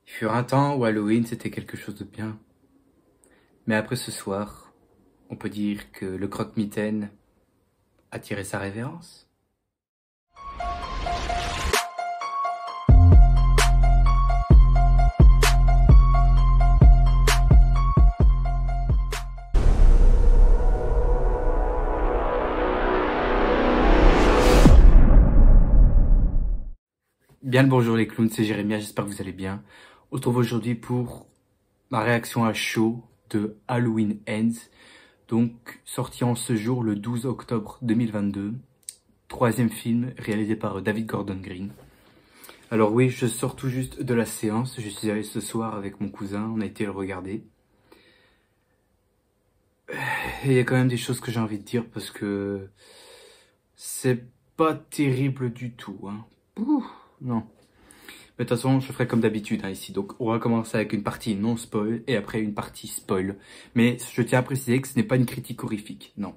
Il fut un temps où Halloween c'était quelque chose de bien. Mais après ce soir, on peut dire que le croque-mitaine a tiré sa révérence. Bien le bonjour les clowns, c'est Jérémia, j'espère que vous allez bien. On se retrouve aujourd'hui pour ma réaction à chaud de Halloween Ends. Donc sorti en ce jour le 12 octobre 2022. Troisième film réalisé par David Gordon Green. Alors oui, je sors tout juste de la séance. Je suis allé ce soir avec mon cousin, on a été le regarder. Et il y a quand même des choses que j'ai envie de dire parce que c'est pas terrible du tout. Hein. Ouh, non. Mais de toute façon, je ferai comme d'habitude ici. Donc, on va commencer avec une partie non spoil et après une partie spoil. Mais je tiens à préciser que ce n'est pas une critique horrifique. Non.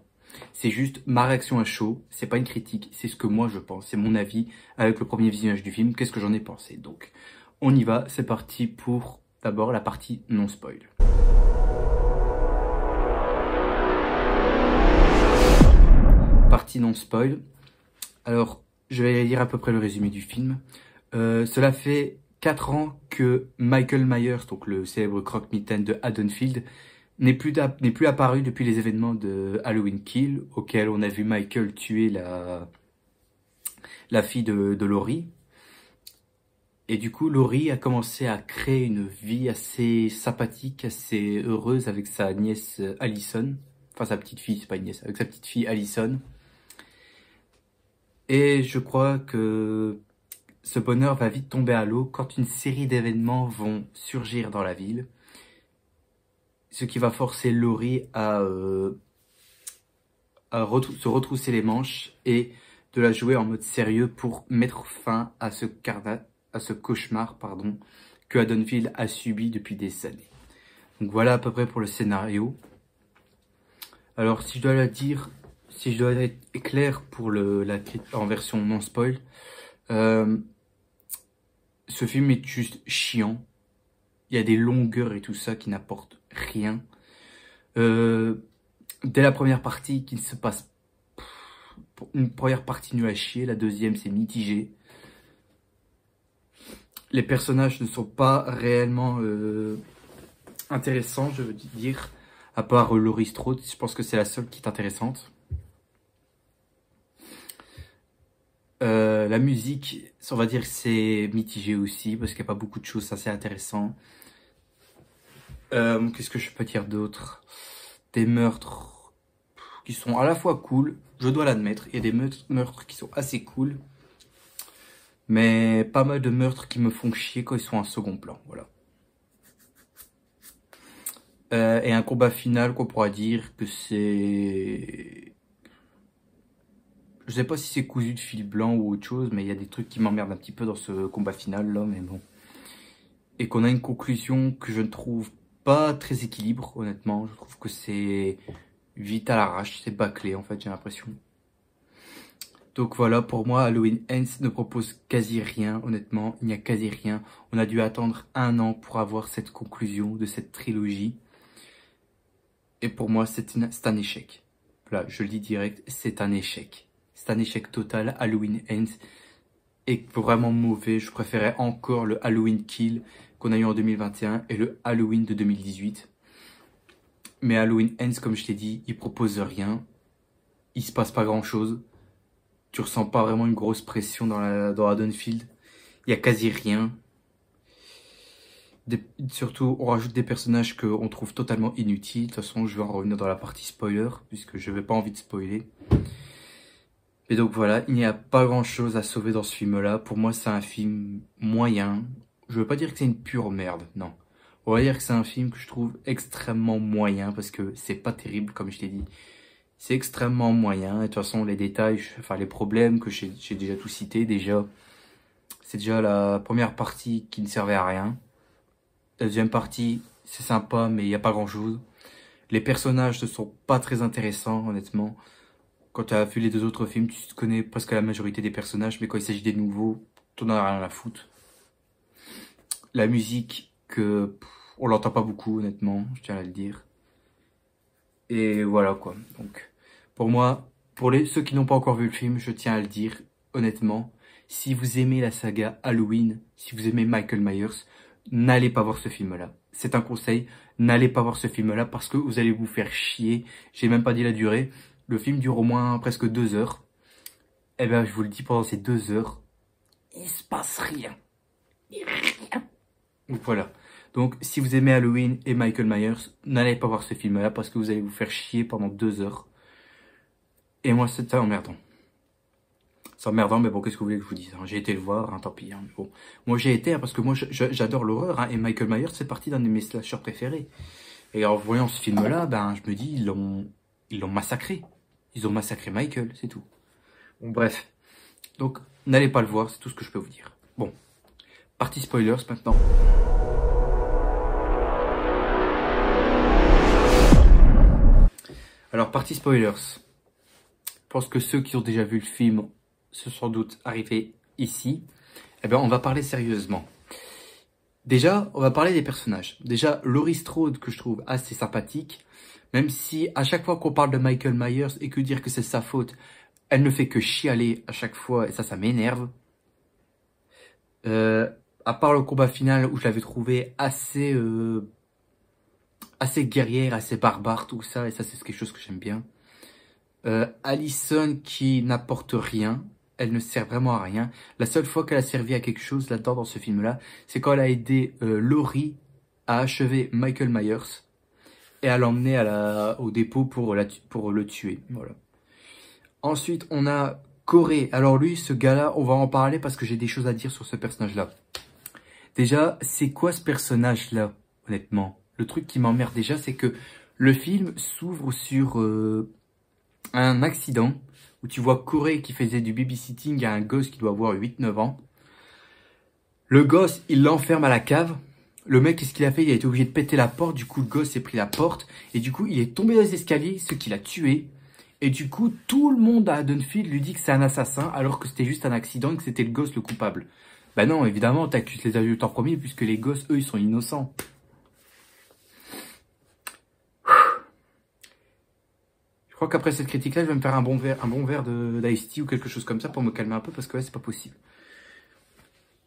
C'est juste ma réaction à chaud. C'est pas une critique. C'est ce que moi je pense. C'est mon avis avec le premier visionnage du film. Qu'est-ce que j'en ai pensé. Donc, on y va. C'est parti pour d'abord la partie non spoil. Partie non spoil. Alors, je vais lire à peu près le résumé du film. Cela fait 4 ans que Michael Myers, donc le célèbre croque-mitaine de Haddonfield, n'est plus apparu depuis les événements de Halloween Kill, auquel on a vu Michael tuer la fille de Laurie. Et du coup, Laurie a commencé à créer une vie assez sympathique, assez heureuse avec sa nièce Allison. Enfin, sa petite fille, c'est pas une nièce, avec sa petite fille Allison. Et je crois que ce bonheur va vite tomber à l'eau quand une série d'événements vont surgir dans la ville. Ce qui va forcer Laurie à se retrousser les manches et de la jouer en mode sérieux pour mettre fin à ce cauchemar que Haddonfield a subi depuis des années. Donc voilà à peu près pour le scénario. Alors si je dois être clair pour en version non spoil, ce film est juste chiant. Il y a des longueurs et tout ça qui n'apportent rien. Dès la première partie, qu'il se passe une première partie nulle à chier, la deuxième c'est mitigé. Les personnages ne sont pas réellement intéressants, je veux dire, à part Laurie Strode. Je pense que c'est la seule qui est intéressante. La musique, on va dire que c'est mitigé aussi, parce qu'il n'y a pas beaucoup de choses assez intéressantes. Qu'est-ce que je peux dire d'autre? Des meurtres qui sont à la fois cool, je dois l'admettre. Il y a des meurtres qui sont assez cool, mais pas mal de meurtres qui me font chier quand ils sont en second plan, voilà. Et un combat final qu'on pourra dire que c'est... Je sais pas si c'est cousu de fil blanc ou autre chose, mais il y a des trucs qui m'emmerdent un petit peu dans ce combat final là, mais bon. Et qu'on a une conclusion que je ne trouve pas très équilibre, honnêtement. Je trouve que c'est vite à l'arrache, c'est bâclé en fait, j'ai l'impression. Donc voilà, pour moi, Halloween Ends ne propose quasi rien, honnêtement. Il n'y a quasi rien. On a dû attendre 1 an pour avoir cette conclusion de cette trilogie. Et pour moi, c'est un échec. Voilà, je le dis direct, c'est un échec. C'est un échec total. Halloween Ends est vraiment mauvais. Je préférais encore le Halloween Kill qu'on a eu en 2021 et le Halloween de 2018. Mais Halloween Ends, comme je t'ai dit, il propose rien. Il se passe pas grand chose. Tu ressens pas vraiment une grosse pression dans Haddonfield. Il y a quasi rien. Surtout, on rajoute des personnages qu'on trouve totalement inutiles. De toute façon, je vais en revenir dans la partie spoiler, puisque je n'avais pas envie de spoiler. Et donc voilà, il n'y a pas grand chose à sauver dans ce film-là. Pour moi, c'est un film moyen. Je veux pas dire que c'est une pure merde, non. On va dire que c'est un film que je trouve extrêmement moyen, parce que c'est pas terrible, comme je t'ai dit. C'est extrêmement moyen. Et de toute façon, les détails, enfin les problèmes que j'ai déjà tout cité, déjà. C'est déjà la première partie qui ne servait à rien. La deuxième partie, c'est sympa, mais il n'y a pas grand-chose. Les personnages ne sont pas très intéressants, honnêtement. Quand tu as vu les 2 autres films, tu connais presque la majorité des personnages, mais quand il s'agit des nouveaux, tu n'en as rien à foutre. La musique, on l'entend pas beaucoup, honnêtement, je tiens à le dire. Et voilà, quoi. Donc, pour moi, ceux qui n'ont pas encore vu le film, je tiens à le dire, honnêtement, si vous aimez la saga Halloween, si vous aimez Michael Myers, n'allez pas voir ce film-là. C'est un conseil, n'allez pas voir ce film-là parce que vous allez vous faire chier. J'ai même pas dit la durée. Le film dure au moins presque 2 heures. Eh ben, je vous le dis, pendant ces 2 heures, il se passe rien. Rien. Donc voilà. Donc, si vous aimez Halloween et Michael Myers, n'allez pas voir ce film-là parce que vous allez vous faire chier pendant 2 heures. Et moi, c'est emmerdant. C'est emmerdant, mais bon, qu'est-ce que vous voulez que je vous dise, hein. J'ai été le voir, hein, tant pis. Hein, mais bon. Moi, j'ai été, hein, parce que moi, j'adore l'horreur, hein, et Michael Myers, c'est partie d'un de mes slashers préférés. Et en voyant ce film-là, ben, je me dis, ils l'ont massacré. Ils ont massacré Michael, c'est tout. Bon, bref. Donc, n'allez pas le voir, c'est tout ce que je peux vous dire. Bon. Partie spoilers, maintenant. Alors, partie spoilers. Je pense que ceux qui ont déjà vu le film se sont sans doute arrivés ici. Eh bien, on va parler sérieusement. Déjà, on va parler des personnages. Déjà, Laurie Strode, que je trouve assez sympathique, même si à chaque fois qu'on parle de Michael Myers et que dire que c'est sa faute, elle ne fait que chialer à chaque fois et ça m'énerve. À part le combat final où je l'avais trouvé assez guerrière, assez barbare, tout ça, et ça c'est quelque chose que j'aime bien. Allison qui n'apporte rien, elle ne sert vraiment à rien. La seule fois qu'elle a servi à quelque chose là-dedans dans ce film-là, c'est quand elle a aidé Laurie à achever Michael Myers et à l'emmener au dépôt pour le tuer. Voilà. Ensuite, on a Corey. Alors lui, ce gars-là, on va en parler parce que j'ai des choses à dire sur ce personnage-là. Déjà, c'est quoi ce personnage-là, honnêtement? Le truc qui m'emmerde déjà, c'est que le film s'ouvre sur un accident où tu vois Corey qui faisait du babysitting à un gosse qui doit avoir 8-9 ans. Le gosse, il l'enferme à la cave. Le mec, qu'est-ce qu'il a fait? Il a été obligé de péter la porte. Du coup, le gosse s'est pris la porte. Et du coup, il est tombé dans les escaliers, ce qui l'a tué. Et du coup, tout le monde à Haddonfield lui dit que c'est un assassin, alors que c'était juste un accident et que c'était le gosse le coupable. Bah non, évidemment, t'accuses les adultes en premier, puisque les gosses, eux, ils sont innocents. Je crois qu'après cette critique-là, je vais me faire un bon verre d'Ice Tea ou quelque chose comme ça pour me calmer un peu, parce que là, c'est pas possible.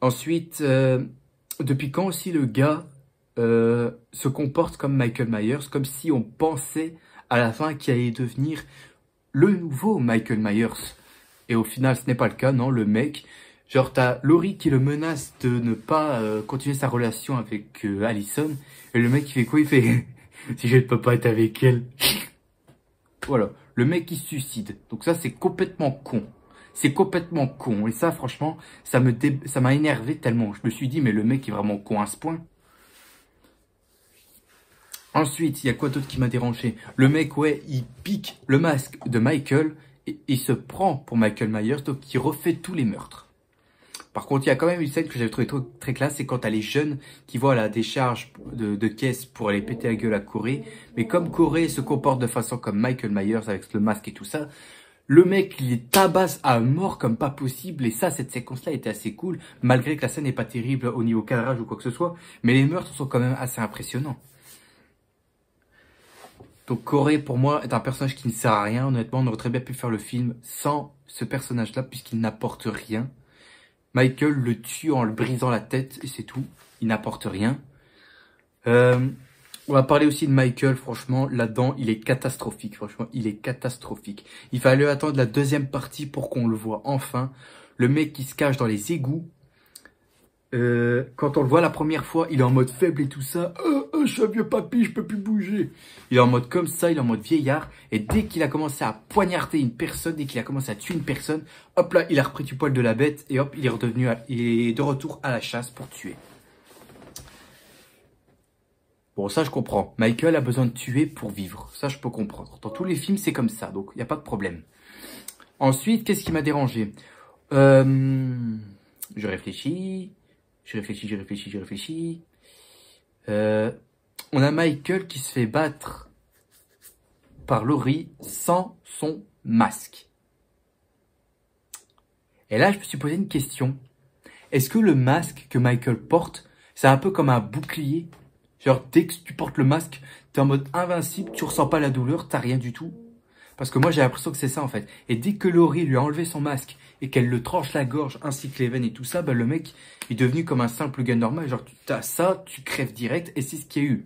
Ensuite, depuis quand aussi le gars se comporte comme Michael Myers, comme si on pensait à la fin qu'il allait devenir le nouveau Michael Myers. Et au final, ce n'est pas le cas, non, le mec... Genre, t'as Laurie qui le menace de ne pas continuer sa relation avec Allison. Et le mec, il fait quoi? Il fait, si je ne peux pas être avec elle. Voilà, le mec qui se suicide. Donc ça, c'est complètement con. C'est complètement con. Et ça, franchement, ça m'a énervé tellement. Je me suis dit, mais le mec est vraiment con à ce point. Ensuite, il y a quoi d'autre qui m'a dérangé? Le mec, ouais, il pique le masque de Michael et il se prend pour Michael Myers, donc il refait tous les meurtres. Par contre, il y a quand même une scène que j'avais trouvé très classe, c'est quand t'as les jeunes qui voient la décharge de caisse pour aller péter la gueule à Corey. Mais comme Corey se comporte de façon comme Michael Myers avec le masque et tout ça, le mec, il les tabasse à mort comme pas possible. Et ça, cette séquence-là était assez cool, malgré que la scène n'est pas terrible au niveau cadrage ou quoi que ce soit. Mais les meurtres sont quand même assez impressionnants. Donc Corey, pour moi, est un personnage qui ne sert à rien. Honnêtement, on aurait très bien pu faire le film sans ce personnage-là, puisqu'il n'apporte rien. Michael le tue en le brisant la tête, et c'est tout. Il n'apporte rien. On va parler aussi de Michael, franchement, là-dedans, il est catastrophique. Franchement, il est catastrophique. Il fallait attendre la deuxième partie pour qu'on le voit enfin. Le mec qui se cache dans les égouts. Quand on le voit la première fois, il est en mode faible et tout ça. Je suis un vieux papy, je peux plus bouger. Il est en mode comme ça, il est en mode vieillard. Et dès qu'il a commencé à poignarder une personne, dès qu'il a commencé à tuer une personne, hop là, il a repris du poil de la bête et hop, il est de retour à la chasse pour tuer. Bon, ça je comprends. Michael a besoin de tuer pour vivre. Ça je peux comprendre. Dans tous les films, c'est comme ça, donc il n'y a pas de problème. Ensuite, qu'est-ce qui m'a dérangé? Je réfléchis. On a Michael qui se fait battre par Laurie sans son masque. Et là, je me suis posé une question. Est-ce que le masque que Michael porte C'est un peu comme un bouclier. Genre, dès que tu portes le masque, t'es en mode invincible, tu ressens pas la douleur, t'as rien du tout. Parce que moi, j'ai l'impression que c'est ça, en fait. Et dès que Laurie lui a enlevé son masque et qu'elle le tranche la gorge, ainsi que les veines et tout ça, bah, le mec est devenu comme un simple gars normal. Genre, tu as ça, tu crèves direct, et c'est ce qu'il y a eu.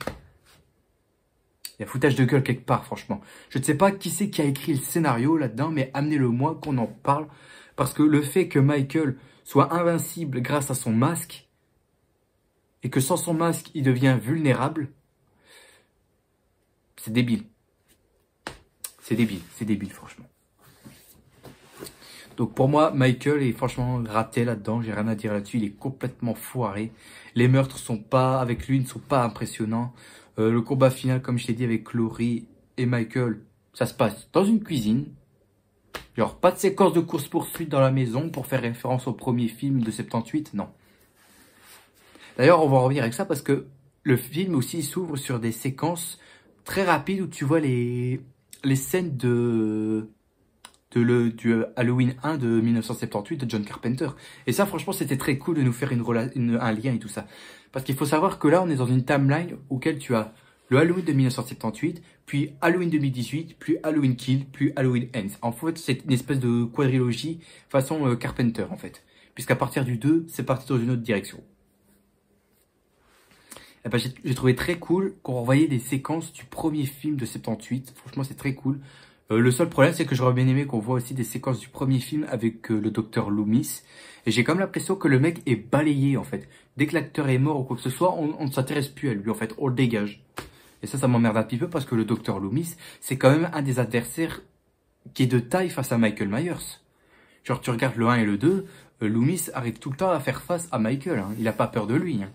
Il y a foutage de gueule quelque part, franchement. Je ne sais pas qui c'est qui a écrit le scénario là-dedans, mais amenez-le-moi qu'on en parle. Parce que le fait que Michael soit invincible grâce à son masque, et que sans son masque, il devient vulnérable, c'est débile. C'est débile, franchement. Donc pour moi, Michael est franchement raté là-dedans, j'ai rien à dire là-dessus, il est complètement foiré. Les meurtres sont pas, avec lui, ne sont pas impressionnants. Le combat final, comme je l'ai dit, avec Laurie et Michael, ça se passe dans une cuisine. Genre, pas de séquence de course-poursuite dans la maison pour faire référence au premier film de 78, non. D'ailleurs, on va en revenir avec ça parce que le film aussi s'ouvre sur des séquences très rapides où tu vois les scènes du Halloween 1 de 1978 de John Carpenter. Et ça, franchement, c'était très cool de nous faire un lien et tout ça. Parce qu'il faut savoir que là, on est dans une timeline auquel tu as le Halloween de 1978, puis Halloween 2018, puis Halloween Kill, puis Halloween Ends. En fait, c'est une espèce de quadrilogie façon Carpenter, en fait. Puisqu'à partir du 2, c'est parti dans une autre direction. Eh ben, j'ai trouvé très cool qu'on revoyait des séquences du premier film de 78. Franchement, c'est très cool. Le seul problème, c'est que j'aurais bien aimé qu'on voit aussi des séquences du premier film avec le docteur Loomis. Et j'ai quand même l'impression que le mec est balayé, en fait. Dès que l'acteur est mort ou quoi que ce soit, on ne s'intéresse plus à lui, en fait. On le dégage. Et ça m'emmerde un petit peu parce que le docteur Loomis, c'est quand même un des adversaires qui est de taille face à Michael Myers. Genre, tu regardes le 1 et le 2, Loomis arrive tout le temps à faire face à Michael. Hein. Il a pas peur de lui. Hein.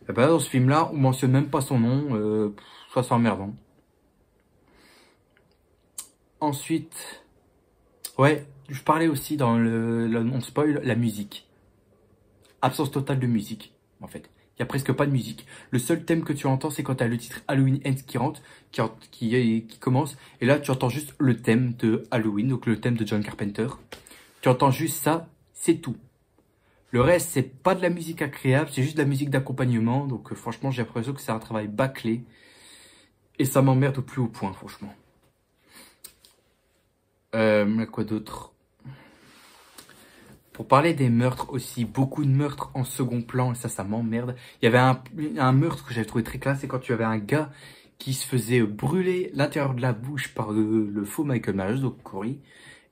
Et ben, dans ce film-là, on mentionne même pas son nom. Ça c'est emmerdant. Ensuite, ouais, je parlais aussi dans le non-spoil, la musique. Absence totale de musique, en fait. Il y a presque pas de musique. Le seul thème que tu entends, c'est quand tu as le titre Halloween Ends qui rentre, qui commence. Et là, tu entends juste le thème de Halloween, donc le thème de John Carpenter. Tu entends juste ça, c'est tout. Le reste, c'est pas de la musique agréable, c'est juste de la musique d'accompagnement. Donc franchement, j'ai l'impression que c'est un travail bâclé. Et ça m'emmerde au plus haut point, franchement. Quoi d'autre? Pour parler des meurtres aussi, beaucoup de meurtres en second plan, et ça m'emmerde. Il y avait un meurtre que j'avais trouvé très classe, c'est quand tu avais un gars qui se faisait brûler l'intérieur de la bouche par le faux Michael Myers, donc Corey.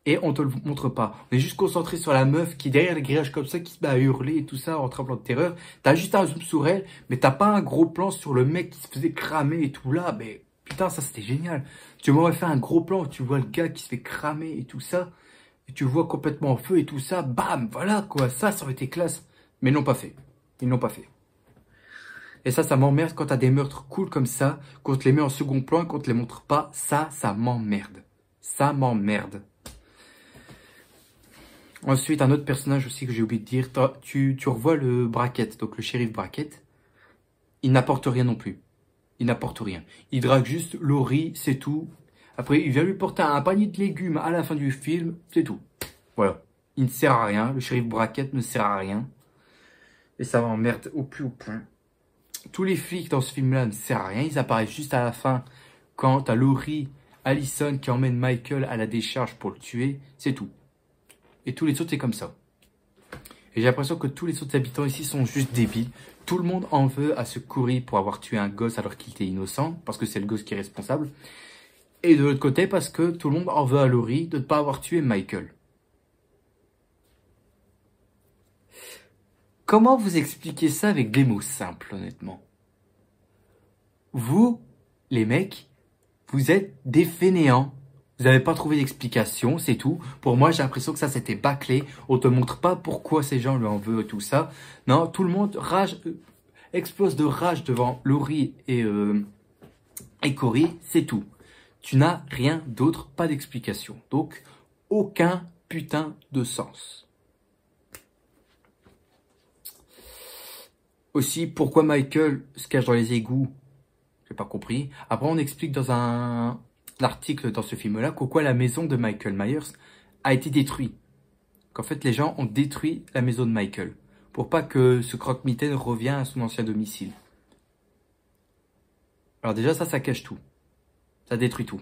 Et on te le montre pas. On est juste concentré sur la meuf qui est derrière les grillages comme ça, qui se met à hurler et tout ça en tremblant de terreur. T'as juste un zoom sur elle, mais t'as pas un gros plan sur le mec qui se faisait cramer et tout là. Mais putain, ça c'était génial. Tu m'aurais fait un gros plan où tu vois le gars qui se fait cramer et tout ça. Et tu vois complètement en feu et tout ça. Bam, voilà quoi. Ça aurait été classe. Mais ils l'ont pas fait. Ils l'ont pas fait. Et ça m'emmerde quand t'as des meurtres cool comme ça, qu'on te les met en second plan et qu'on te les montre pas. Ça m'emmerde. Ça m'emmerde. Ensuite, un autre personnage aussi que j'ai oublié de dire, tu revois le Brackett, donc le shérif Brackett. Il n'apporte rien non plus. Il n'apporte rien. Il drague juste Laurie, c'est tout. Après, il vient lui porter un panier de légumes à la fin du film, c'est tout. Voilà. Il ne sert à rien. Le shérif Brackett ne sert à rien. Et ça m'emmerde au plus haut point. Tous les flics dans ce film-là ne servent à rien. Ils apparaissent juste à la fin quand t'as Laurie, Allison qui emmène Michael à la décharge pour le tuer. C'est tout. Et tous les autres, c'est comme ça. Et j'ai l'impression que tous les autres habitants ici sont juste débiles. Tout le monde en veut à ce Corey pour avoir tué un gosse alors qu'il était innocent, parce que c'est le gosse qui est responsable. Et de l'autre côté, parce que tout le monde en veut à Laurie de ne pas avoir tué Michael. Comment vous expliquez ça avec des mots simples, honnêtement? Vous, les mecs, vous êtes des fainéants. Vous n'avez pas trouvé d'explication, c'est tout. Pour moi, j'ai l'impression que ça, c'était bâclé. On te montre pas pourquoi ces gens lui en veulent et tout ça. Non, tout le monde explose de rage devant Laurie et Corey, c'est tout. Tu n'as rien d'autre, pas d'explication. Donc, aucun putain de sens. Aussi, pourquoi Michael se cache dans les égouts? J'ai pas compris. Après, on explique dans un article dans ce film-là pourquoi la maison de Michael Myers a été détruite. Qu'en fait, les gens ont détruit la maison de Michael pour pas que ce croque-mitaine revienne à son ancien domicile. Alors déjà, ça cache tout. Ça détruit tout.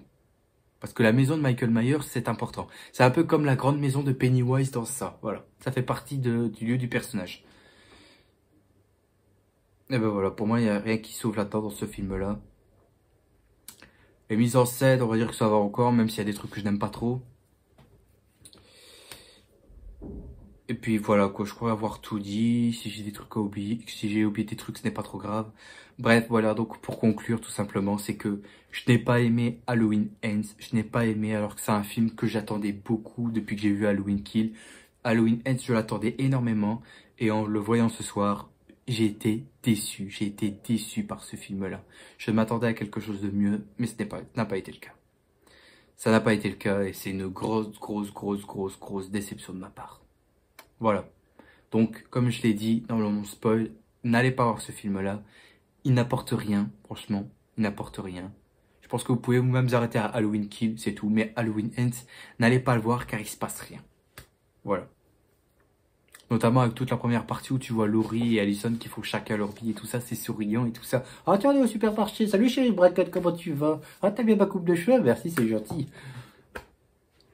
Parce que la maison de Michael Myers, c'est important. C'est un peu comme la grande maison de Pennywise dans ça. Voilà. Ça fait partie du lieu du personnage. Et ben voilà, pour moi, il n'y a rien qui sauve la tête dans ce film-là. Les mises en scène, on va dire que ça va encore, même s'il y a des trucs que je n'aime pas trop. Et puis voilà, quoi, je crois avoir tout dit. Si j'ai des trucs à oublier, si j'ai oublié des trucs, ce n'est pas trop grave. Bref, voilà, donc pour conclure, tout simplement, c'est que je n'ai pas aimé Halloween Ends. Je n'ai pas aimé, alors que c'est un film que j'attendais beaucoup depuis que j'ai vu Halloween Kill. Halloween Ends, je l'attendais énormément. Et en le voyant ce soir, j'ai été déçu. J'ai été déçu par ce film-là. Je m'attendais à quelque chose de mieux, mais ce n'a pas été le cas. Ça n'a pas été le cas et c'est une grosse déception de ma part. Voilà. Donc, comme je l'ai dit dans mon spoil, n'allez pas voir ce film-là. Il n'apporte rien, franchement. Il n'apporte rien. Je pense que vous pouvez vous-même arrêter à Halloween Kill, c'est tout. Mais Halloween Ends, n'allez pas le voir car il se passe rien. Voilà. Notamment avec toute la première partie où tu vois Laurie et Allison qui font chacun leur vie et tout ça, c'est souriant et tout ça. Ah tiens, on est au supermarché. Salut chérie Brackett, comment tu vas? Ah, t'as bien ma coupe de cheveux? Merci, c'est gentil.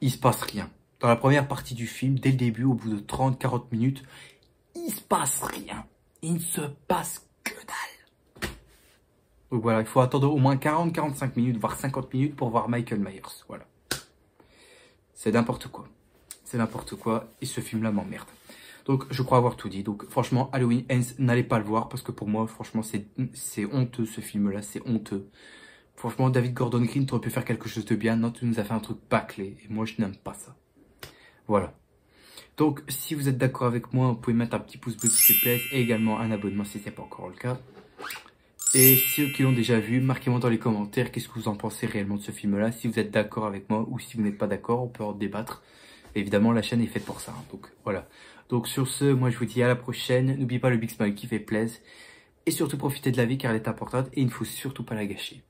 Il se passe rien. Dans la première partie du film, dès le début, au bout de 30-40 minutes, il se passe rien. Il ne se passe que dalle. Donc voilà, il faut attendre au moins 40-45 minutes, voire 50 minutes pour voir Michael Myers. Voilà. C'est n'importe quoi. C'est n'importe quoi. Et ce film-là m'emmerde. Donc, je crois avoir tout dit. Donc, franchement, Halloween Ends, n'allez pas le voir. Parce que pour moi, franchement, c'est honteux, ce film-là. C'est honteux. Franchement, David Gordon Green, tu aurais pu faire quelque chose de bien. Non, tu nous as fait un truc bâclé. Et moi, je n'aime pas ça. Voilà. Donc, si vous êtes d'accord avec moi, vous pouvez mettre un petit pouce bleu s'il vous plaît. Et également un abonnement si ce n'est pas encore le cas. Et ceux qui l'ont déjà vu, marquez-moi dans les commentaires qu'est-ce que vous en pensez réellement de ce film-là. Si vous êtes d'accord avec moi ou si vous n'êtes pas d'accord, on peut en débattre. Évidemment, la chaîne est faite pour ça. Donc, voilà. Donc, sur ce, moi, je vous dis à la prochaine. N'oubliez pas le big smile qui fait plaisir. Et surtout, profitez de la vie car elle est importante et il ne faut surtout pas la gâcher.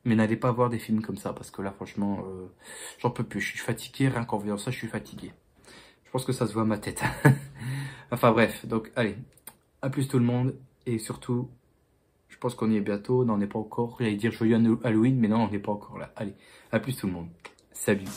Mais n'allez pas voir des films comme ça parce que là, franchement, j'en peux plus. Je suis fatigué. Rien qu'en voyant ça, je suis fatigué. Je pense que ça se voit à ma tête. Enfin, bref. Donc, allez. À plus tout le monde. Et surtout, je pense qu'on y est bientôt. Non, on n'est pas encore. J'allais dire joyeux Halloween, mais non, on n'est pas encore là. Allez. À plus tout le monde. Salut.